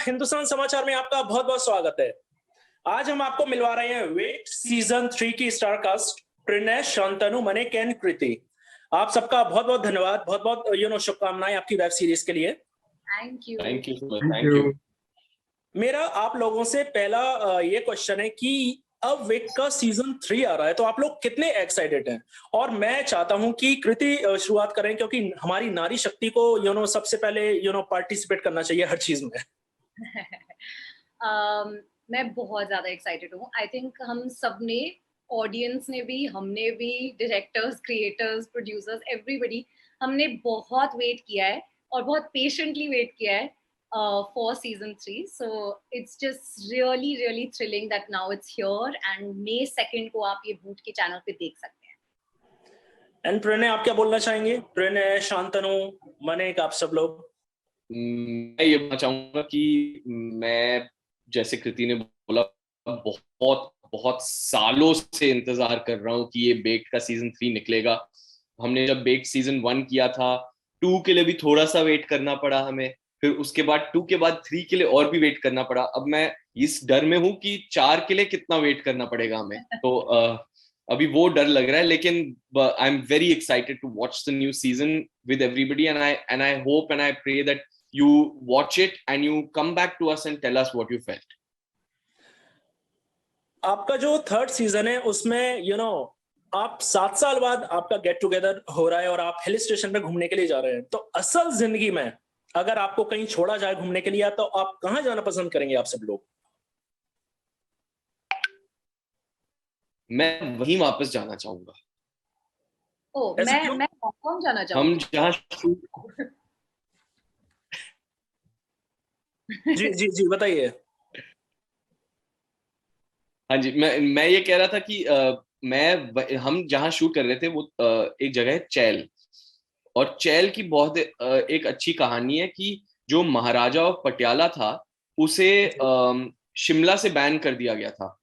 हिंदुस्तान समाचार में आपका बहुत बहुत स्वागत है। आज हम आपको मिलवा रहे हैं वेट सीजन 3 की star cast Pranay, Shantanu, Manik and Kriti. आप सबका बहुत बहुत धन्यवाद, बहुत बहुत शुभकामनाएं आपकी वेब सीरीज के लिए। Thank you. Thank you. मेरा आप लोगों से पहला ये क्वेश्चन है कि अब वेट का सीजन 3 आ रहा है तो आप लोग कितने एक्साइटेड हैं? और मैं चाहता हूं कि कृति शुरुआत करें क्योंकि हमारी नारी शक्ति को सबसे पहले पार्टिसिपेट करना चाहिए हर चीज में। मैं बहुत ज्यादा एक्साइटेड हूँ। आई थिंक हम सब ने, ऑडियंस ने भी, हमने भी, डायरेक्टर्स, क्रिएटर्स, प्रोड्यूसर्स, एवरीबडी, हमने बहुत वेट किया है और बहुत पेशेंटली वेट किया है for season 3. So it's just really thrilling that now it's here and May 2nd को आप ये बूट के चैनल पे देख सकते हैं। एंड प्रणय, आप क्या बोलना चाहेंगे? प्रणय, शांतनु, मनिक, आप सब लोग। मैं ये बोलना चाहूंगा कि मैं, जैसे कृति ने बोला, बहुत सालों से इंतजार कर रहा हूँ कि ये बेक्ड का सीजन 3 निकलेगा। हमने जब बेक्ड सीजन 1 किया था, 2 के लिए भी थोड़ा सा वेट करना पड़ा हमें, फिर उसके बाद 2 के बाद 3 के लिए और भी वेट करना पड़ा। अब मैं इस डर में हूँ कि 4 के लिए कितना वेट करना पड़ेगा हमें। तो अभी वो डर लग रहा है, लेकिन I am very excited to watch the new season with everybody and I hope and I pray that you watch it and you come back to us and tell us what you felt. आपका जो 3rd season है उसमें आप 7 साल बाद आपका get together हो रहा है और आप हिल स्टेशन पे घूमने के लिए जा रहे हैं। तो असल जिंदगी में अगर आपको कहीं छोड़ा जाए घूमने के लिए तो आप कहां जाना पसंद करेंगे आप सब लोग? मैं वहीं वापस जाना चाहूंगा। मैं हांगकांग जाना चाहूंगा। हम जहां जी बताइए। हाँ जी, मैं ये कह रहा था कि हम जहां शूट कर रहे थे वो एक जगह है चैल, और चैल की बहुत एक अच्छी कहानी है कि जो महाराजा ऑफ पटियाला था उसे शिमला से बैन कर दिया गया था,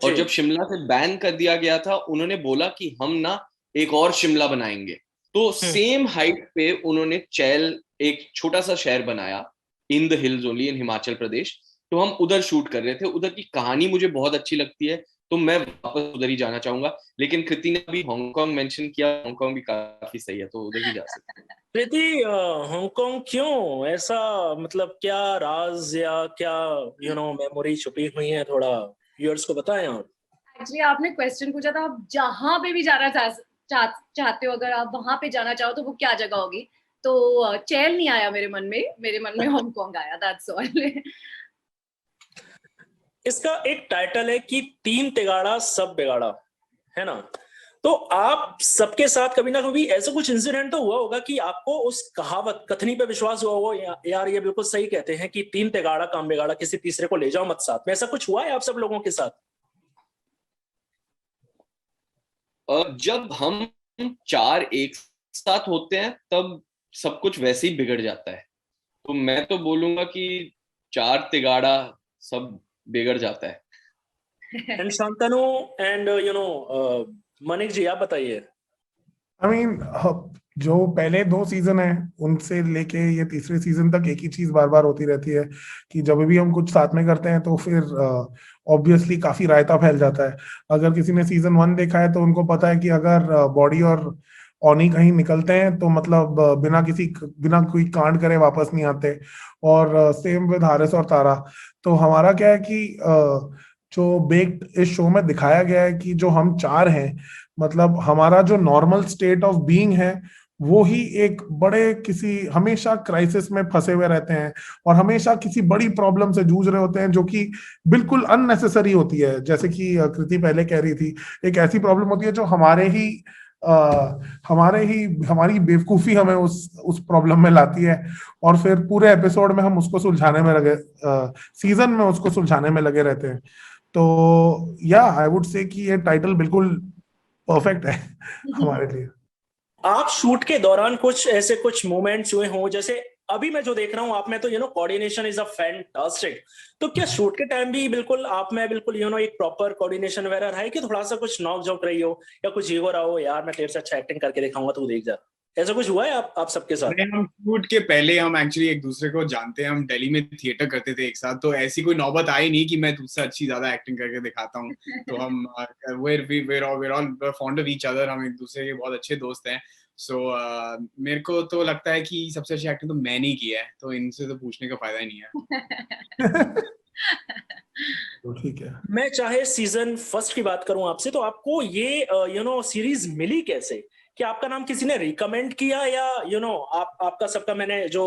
और जब शिमला से बैन कर दिया गया था उन्होंने बोला कि हम ना एक और शिमला बनाएंगे। तो सेम हाइट पे उन्होंने चैल, एक छोटा सा शहर बनाया in the hills only in Himachal Pradesh. तो हम उधर शूट कर रहे थे। उधर की कहानी मुझे बहुत अच्छी लगती है, तो मैं वापस उधर ही जाना चाहूंगा। लेकिन कृति ने अभी हांगकांग मेंशन किया, हांगकांग भी काफी सही है, तो उधर ही जा सकते हैं। कृति, हांगकांग क्यों? ऐसा मतलब क्या राज या क्या मेमोरी छुपी हुई है? थोड़ा व्यूअर्स को बताएं आप। एक्चुअली आपने क्वेश्चन पूछा था, आप जहां पे भी जाना चाहते हो, अगर आप वहां पे जाना चाहो तो वो क्या जगह होगी? तो चैल नहीं आया मेरे मन में हांगकांग आया, दैट्स ऑल। इसका एक टाइटल है कि 3 तिगाड़ा सब बिगाड़ा, है ना? तो आप सबके साथ कभी ना कभी ऐसा कुछ इंसिडेंट तो हुआ होगा कि आपको उस कहावत, कथनी पे विश्वास हुआ होगा, यार ये बिल्कुल सही कहते हैं कि 3 तिगाड़ा काम बिगाड़ा, किसी तीसरे को ले जाओ मत साथ में। ऐसा कुछ हुआ है आप सब लोगों के साथ? जब हम 4 एक साथ होते हैं तब सब कुछ वैसे ही बिगड़ जाता है। तो मैं तो बोलूंगा कि 4 तिगाड़ा सब बिगड़ जाता है। एंड शांतनु एंड मनिक जी, आप बताइए। I mean, जो पहले 2 सीजन है उनसे लेके ये तीसरे सीजन तक एक ही चीज बार बार होती रहती है कि जब भी हम कुछ साथ में करते हैं तो फिर ऑब्वियसली काफी रायता फैल जाता है। अगर किसी ने सीजन 1 देखा है तो उनको पता है कि अगर बॉडी और ऑनी कहीं निकलते हैं तो मतलब बिना कोई कांड करे वापस नहीं आते। और सेम विद हारिस और तारा। तो हमारा क्या है कि जो बेक्ड इस शो में दिखाया गया है कि जो हम 4 हैं, मतलब हमारा जो नॉर्मल स्टेट ऑफ बीइंग है वो ही एक बड़े किसी हमेशा क्राइसिस में फंसे हुए रहते हैं और हमेशा किसी बड़ी प्रॉब्लम से जूझ रहे होते हैं जो कि बिल्कुल अननेसेसरी होती है। जैसे कि कृति पहले कह रही थी, एक ऐसी प्रॉब्लम होती है जो हमारी बेवकूफी हमें उस प्रॉब्लम में लाती है, और फिर पूरे एपिसोड में हम उसको सुलझाने में लगे, सीजन में उसको सुलझाने में लगे रहते हैं। तो या आई वुड से कि ये टाइटल बिल्कुल परफेक्ट है हमारे लिए। आप शूट के दौरान कुछ मोमेंट्स हुए हों, जैसे अभी मैं जो देख रहा हूं आप में, तो कोऑर्डिनेशन इज अ फैंटास्टिक। तो क्या शूट के टाइम भी बिल्कुल आप में बिल्कुल एक प्रॉपर कोऑर्डिनेशन वगैरह रहा है कि थोड़ा सा कुछ नॉक झोंक रही हो या कुछ ईगो रहा हो, यार मैं तेरे से अच्छा एक्टिंग करके दिखाऊंगा तू देख जा? ऐसा कुछ हुआ है आप सबके साथ? नहीं, हम शूट के पहले हम एक्चुअली एक दूसरे को जानते हैं, हम दिल्ली में थिएटर करते थे एक साथ, तो ऐसी कोई नौबत आई नहीं कि मैं तुझसे अच्छी ज्यादा एक्टिंग करके दिखाता हूँ। तो हम we're all fond of each other, हम एक दूसरे के बहुत अच्छे दोस्त हैं। सो मेरे को तो लगता है कि सबसे अच्छी एक्टिंग तो मैंने ही की है, तो इनसे तो पूछने का फायदा ही नहीं है। तो ठीक है। मैं चाहे सीजन फर्स्ट की बात करूं आपसे, तो आपको ये सीरीज मिली कैसे? क्या आपका नाम किसी ने रिकमेंड किया, या आपका सबका मैंने जो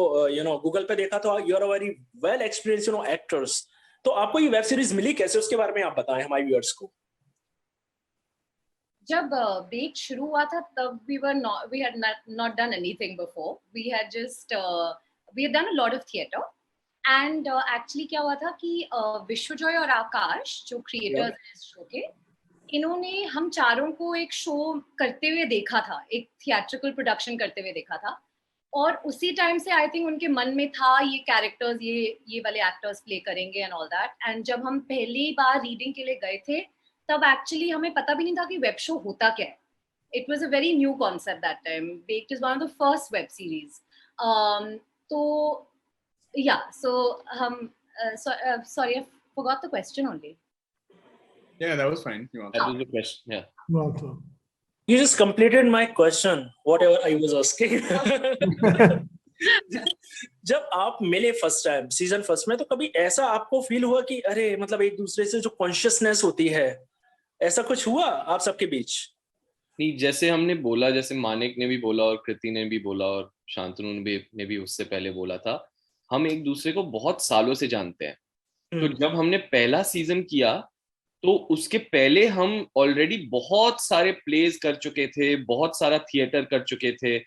गूगल पे देखा, तो you are a very well experience actors, तो आपको ये वेब सीरीज मिली कैसे, उसके बारे में आप बताएं हमारे व्यूअर्स को। जब बेक शुरू हुआ था तब we had not done anything before. We had done a lot of theater. And actually क्या हुआ था कि विश्वजॉय और आकाश जो क्रिएटर्स हैं इस शो के, इन्होंने हम चारों को एक शो करते हुए देखा था, एक थिएट्रिकल प्रोडक्शन करते हुए देखा था, और उसी टाइम से आई थिंक उनके मन में था ये कैरेक्टर्स ये वाले एक्टर्स प्ले करेंगे एंड ऑल दैट। एंड जब हम पहली बार रीडिंग के लिए गए थे तब एक्चुअली हमें पता भी नहीं था कि वेब शो होता क्या है। It was a very new concept that time. Baked is one of the first web series. तो yeah, so sorry, I forgot the question only. Yeah, that was fine. You That was the question. Yeah. Well, You just completed my question, whatever I was asking. जब आप मिले first time season first में, तो कभी ऐसा आपको feel हुआ कि अरे मतलब एक दूसरे से जो कॉन्शियसनेस होती है, ऐसा कुछ हुआ आप सबके बीच? नहीं, जैसे हमने बोला, जैसे मानिक ने भी बोला और कृति ने भी बोला और शांतनु ने भी उससे पहले बोला था, हम एक दूसरे को बहुत सालों से जानते हैं। तो जब हमने पहला सीजन किया तो उसके पहले हम ऑलरेडी बहुत सारे प्लेज कर चुके थे, बहुत सारा थिएटर कर चुके थे।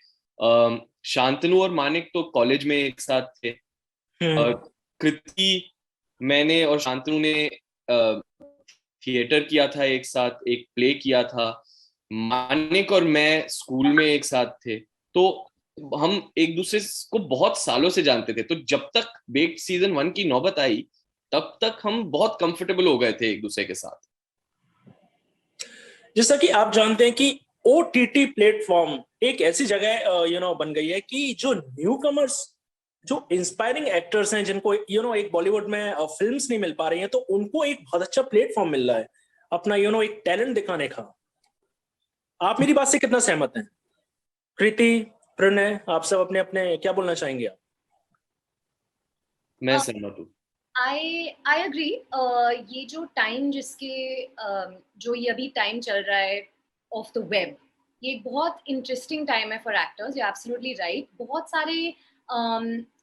शांतनु और मानिक तो कॉलेज में एक साथ थे। कृति, मैंने और शांतनु ने थिएटर किया था एक साथ, एक प्ले किया था। मानिक और मैं स्कूल में एक साथ थे। तो हम एक दूसरे को बहुत सालों से जानते थे। तो जब तक बेक्ड सीजन 1 की नौबत आई तब तक हम बहुत कंफर्टेबल हो गए थे एक दूसरे के साथ। जैसा कि आप जानते हैं कि OTT प्लेटफॉर्म एक ऐसी जगह बन गई है कि जो न्यू कमर्स, जो इंस्पायरिंग एक्टर्स हैं, जिनको एक बॉलीवुड में फिल्म्स नहीं मिल पा रही हैं, तो उनको एक बहुत अच्छा प्लेटफॉर्म मिल रहा है अपना एक टैलेंट दिखाने का। आप मेरी बात से कितना सहमत हैं? कृति, प्रणय, आप सब अपने अपने क्या बोलना चाहेंगे आप? मैं सहमत हूँ। I agree. ये जो टाइम जो ये अभी टाइम चल रहा है ऑफ द वेब, ये बहुत इंटरेस्टिंग टाइम है for actors. You absolutely right. बहुत सारे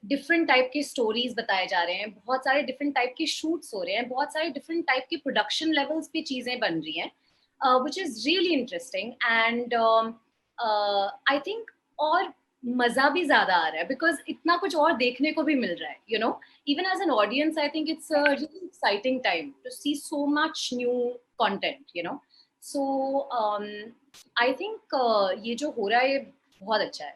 डिफरेंट टाइप के स्टोरीज बताए जा रहे हैं, बहुत सारे डिफरेंट टाइप के शूट्स हो रहे हैं, बहुत सारे डिफरेंट टाइप के प्रोडक्शन लेवल्स पे चीजें बन रही हैं, which is really interesting. And I think और मजा भी ज्यादा आ रहा है बिकॉज इतना कुछ और देखने को भी मिल रहा है। even as an audience, I think it's a really exciting time to see so much new content. So I think ये जो हो रहा है ये बहुत अच्छा है।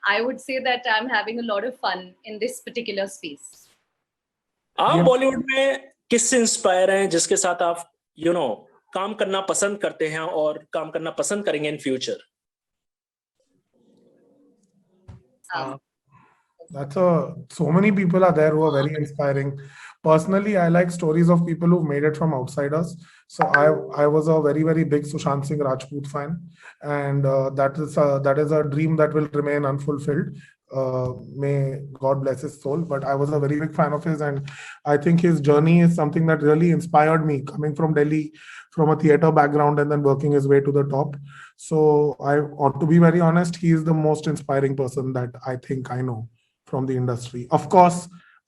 I would say that I'm having a lot of fun in this particular space. आप बॉलीवुड में किससे इंस्पायर हैं, जिसके साथ आप काम करना पसंद करते हैं और काम करना पसंद करेंगे in future? So many people are there who are very inspiring. Personally, I like stories of people who've made it from outsiders. So I was a very, very big Sushant Singh Rajput fan, and that is a dream that will remain unfulfilled. May God bless his soul. But I was a very big fan of his, and I think his journey is something that really inspired me, coming from Delhi, from a theater background, and then working his way to the top. So I ought to be very honest, he is the most inspiring person that I think I know from the industry. Of course,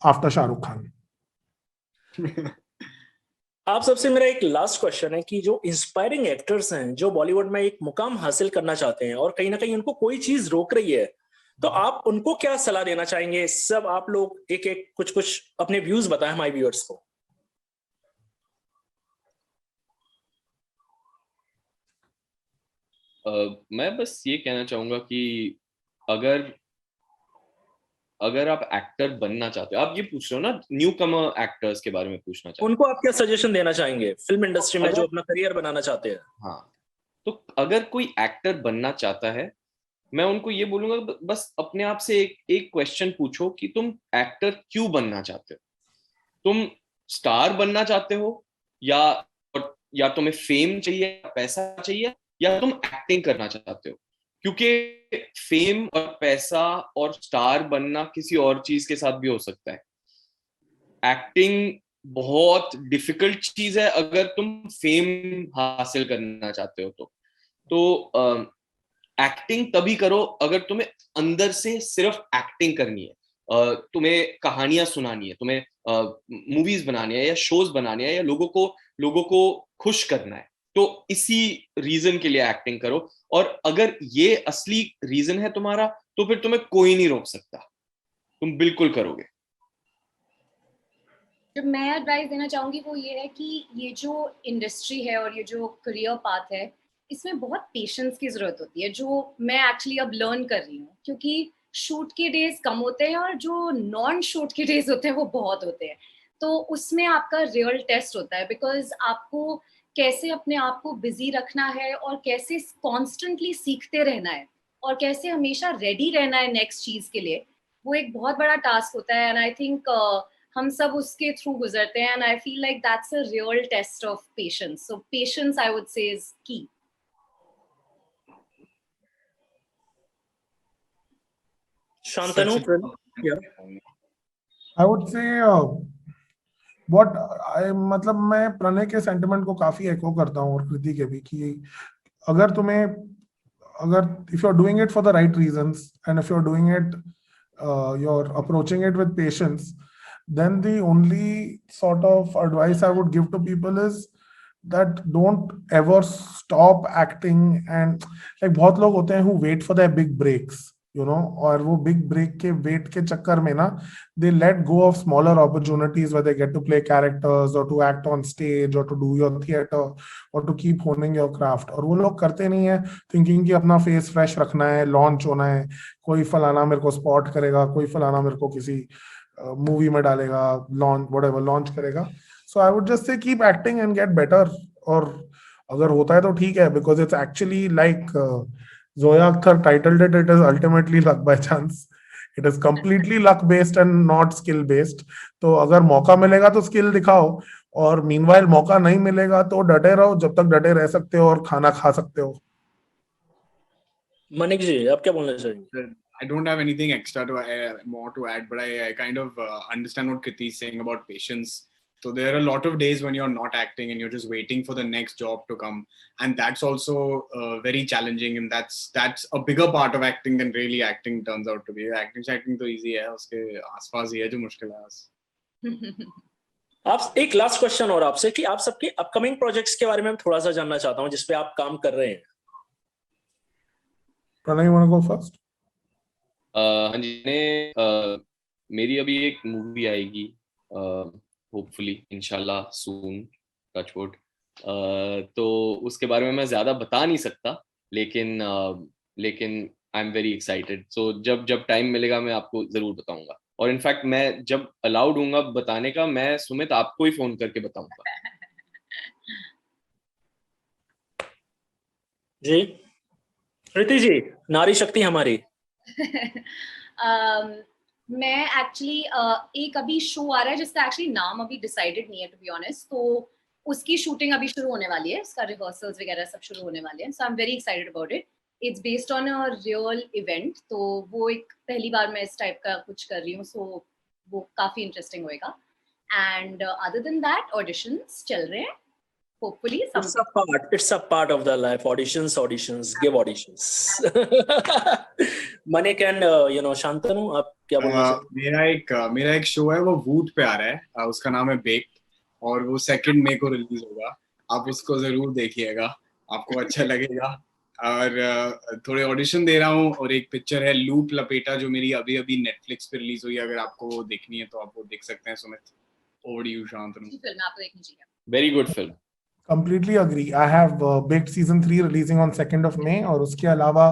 after Shah Rukh Khan. आप सबसे मेरा एक last question है कि जो inspiring actors हैं, जो बॉलीवुड में एक मुकाम हासिल करना चाहते हैं और कहीं ना कहीं उनको कोई चीज रोक रही है, तो आप उनको क्या सलाह देना चाहेंगे? सब आप लोग एक एक कुछ अपने व्यूज बताएं हमारे व्यूअर्स को। मैं बस ये कहना चाहूंगा कि अगर आप एक्टर बनना चाहते हो, आप ये पूछ रहे हो ना न्यू कमर एक्टर्स के बारे में पूछना चाहते हो, उनको आप क्या सजेशन देना चाहेंगे फिल्म इंडस्ट्री में जो अपना करियर बनाना चाहते हैं? हाँ, तो अगर कोई एक्टर बनना चाहता है मैं उनको ये बोलूंगा बस अपने आप से एक क्वेश्चन पूछो कि तुम एक्टर क्यों बनना चाहते हो। तुम स्टार बनना चाहते हो या तुम्हें फेम चाहिए, पैसा चाहिए, या तुम एक्टिंग करना चाहते हो। क्योंकि फेम और पैसा और स्टार बनना किसी और चीज के साथ भी हो सकता है। एक्टिंग बहुत डिफिकल्ट चीज है अगर तुम फेम हासिल करना चाहते हो तो एक्टिंग तभी करो अगर तुम्हें अंदर से सिर्फ एक्टिंग करनी है, तुम्हें कहानियां सुनानी है, तुम्हें मूवीज बनानी है या शोज बनानी है या लोगों को खुश करना है, तो इसी रीजन के लिए एक्टिंग करो। और अगर ये असली रीजन है तुम्हारा तो फिर तुम्हें कोई नहीं रोक सकता, तुम बिल्कुल करोगे। जो मैं एडवाइस देना चाहूंगी वो ये है कि ये जो इंडस्ट्री है और ये जो करियर पाथ है, इसमें बहुत पेशेंस की जरूरत होती है, जो मैं एक्चुअली अब लर्न कर रही हूँ। क्योंकि शूट के डेज कम होते हैं और जो नॉन शूट के डेज होते हैं वो बहुत होते हैं। तो उसमें आपका रियल टेस्ट होता है, बिकॉज आपको कैसे अपने आप को बिजी रखना है और कैसे कॉन्स्टेंटली सीखते रहना है और कैसे हमेशा रेडी रहना है नेक्स्ट चीज के लिए, वो एक बहुत बड़ा टास्क होता है। एंड आई थिंक हम सब उसके थ्रू गुजरते हैं, and I feel like that's a real test of patience. So patience I would say is key. Shantanu, I would say what I मतलब मैं प्रणय के सेंटिमेंट को काफी एको करता हूँ और कृति के भी, कि अगर if you're doing it for the right reasons and if you're doing it you're approaching it with patience, then the only sort of advice I would give to people is that don't ever stop acting. And like बहुत लोग होते हैं who wait for their big breaks, you know, और वो big break के wait के चक्कर में ना they let go of smaller opportunities where they get to play characters or to act on stage or to do your theater or to keep honing your craft, और वो लोग करते नहीं है thinking कि अपना face fresh रखना है, launch होना है, कोई फलाना मेरे को spot करेगा, कोई फलाना मेरे को किसी मूवी में डालेगा, लॉन्च whatever लॉन्च करेगा. So I would just say keep acting and get better. और अगर होता है तो ठीक है, because it's actually like Zoya Akhtar titled it, it is ultimately luck by chance. It is completely luck based and not skill based. तो अगर मौका मिलेगा तो स्किल दिखाओ, और meanwhile मौका नहीं मिलेगा तो डटे रहो जब तक डटे रह सकते हो और खाना खा सकते हो. मनिक जी, आप क्या बोलना चाहेंगे? I don't have anything extra to more to add, but I kind of understand what Kriti is saying about patience. So there are a lot of days when you're not acting and you're just waiting for the next job to come, and that's also very challenging, and that's a bigger part of acting than really acting turns out to be. Acting तो easy है, उसके आसपास ही है जो मुश्किल है बस. आप एक लास्ट क्वेश्चन और आपसे कि आप सबके अपकमिंग प्रोजेक्ट्स के बारे में थोड़ा सा जानना चाहता हूँ जिसपे आप काम कर रहे हैं. Pranay, you wanna go first? हाँ जी, मेरी अभी एक मूवी आएगी होपफुली इंशाल्लाह सून, टच वुड. तो उसके बारे में मैं ज्यादा बता नहीं सकता, लेकिन आई एम वेरी एक्साइटेड. सो जब टाइम मिलेगा मैं आपको जरूर बताऊंगा. और इनफैक्ट मैं जब अलाउड हूँगा बताने का, मैं सुमित आपको ही फोन करके बताऊंगा. जी कृति जी, नारी शक्ति हमारी. मैं एक्चुअली एक अभी शो आ रहा है जिसका एक्चुअली नाम अभी डिसाइडेड नहीं है टू बी ऑनेस्ट, तो उसकी शूटिंग अभी शुरू होने वाली है, उसका रिहर्सल्स वगैरह सब शुरू होने वाले हैं. So I am very excited about it. It's based on a real event, तो वो एक पहली बार मैं इस टाइप का कुछ कर रही हूँ, सो वो काफी इंटरेस्टिंग होएगा. And other than that auditions चल रहे हैं. Hopefully it's a part of the life. Auditions, give auditions. Manik and Shantanu, आप क्या बोलना चाहते? मेरा एक शो है, वो वूट पे आ रहा है, उसका नाम है बेक्ड, और वो 2 मई को रिलीज होगा. आप उसको जरूर देखिएगा, आपको अच्छा लगेगा. और थोड़े ऑडिशन दे रहा हूँ, और एक पिक्चर है लूप लपेटा जो मेरी अभी नेटफ्लिक्स पे रिलीज हुई है. अगर आपको वो देखनी है तो आप वो देख सकते हैं. Sumit, over to you. Shantanu, film आपको देखनी चाहिए. Very good film. Completely agree. I have Baked Season 3 releasing on 2nd of May, और उसके अलावा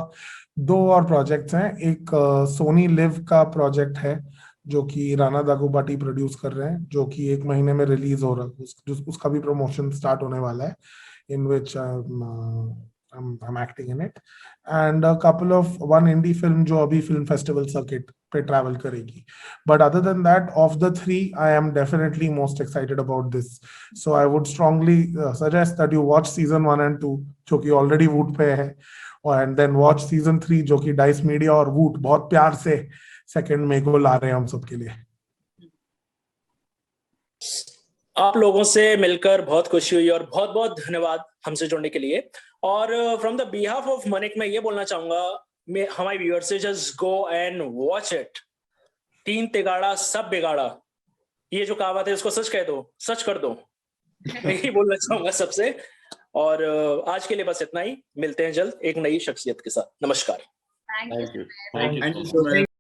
2 और प्रोजेक्ट्स हैं. एक सोनी लिव का प्रोजेक्ट है जो कि राणा दागुबाटी प्रोड्यूस कर रहे हैं, जो कि 1 महीने में रिलीज हो रहा है. उसका भी प्रमोशन स्टार्ट होने वाला है, in which I'm acting in it, and a couple of one indie film जो अभी film festival circuit पे travel करेगी. But other than that, of the three, I am definitely most excited about this. So I would strongly suggest that you watch season 1 and 2, जो कि already Woot पे है, and then watch season 3, जो कि Dice Media और Woot बहुत प्यार से second में को ला रहे हैं हम सबके लिए. आप लोगों से मिलकर बहुत खुशी हुई और बहुत बहुत धन्यवाद हमसे जुड़ने के लिए. और फ्रॉम द बिहाफ ऑफ मनिक मैं ये बोलना चाहूंगा हमारे व्यूअर्स से, just go and watch it. 3 तिगाड़ा सब बिगाड़ा, ये जो कहावत है उसको सच कह दो, सच कर दो. यही बोलना चाहूंगा सबसे. और आज के लिए बस इतना ही. मिलते हैं जल्द एक नई शख्सियत के साथ. नमस्कार. Thank you. Thank you. Thank you so much.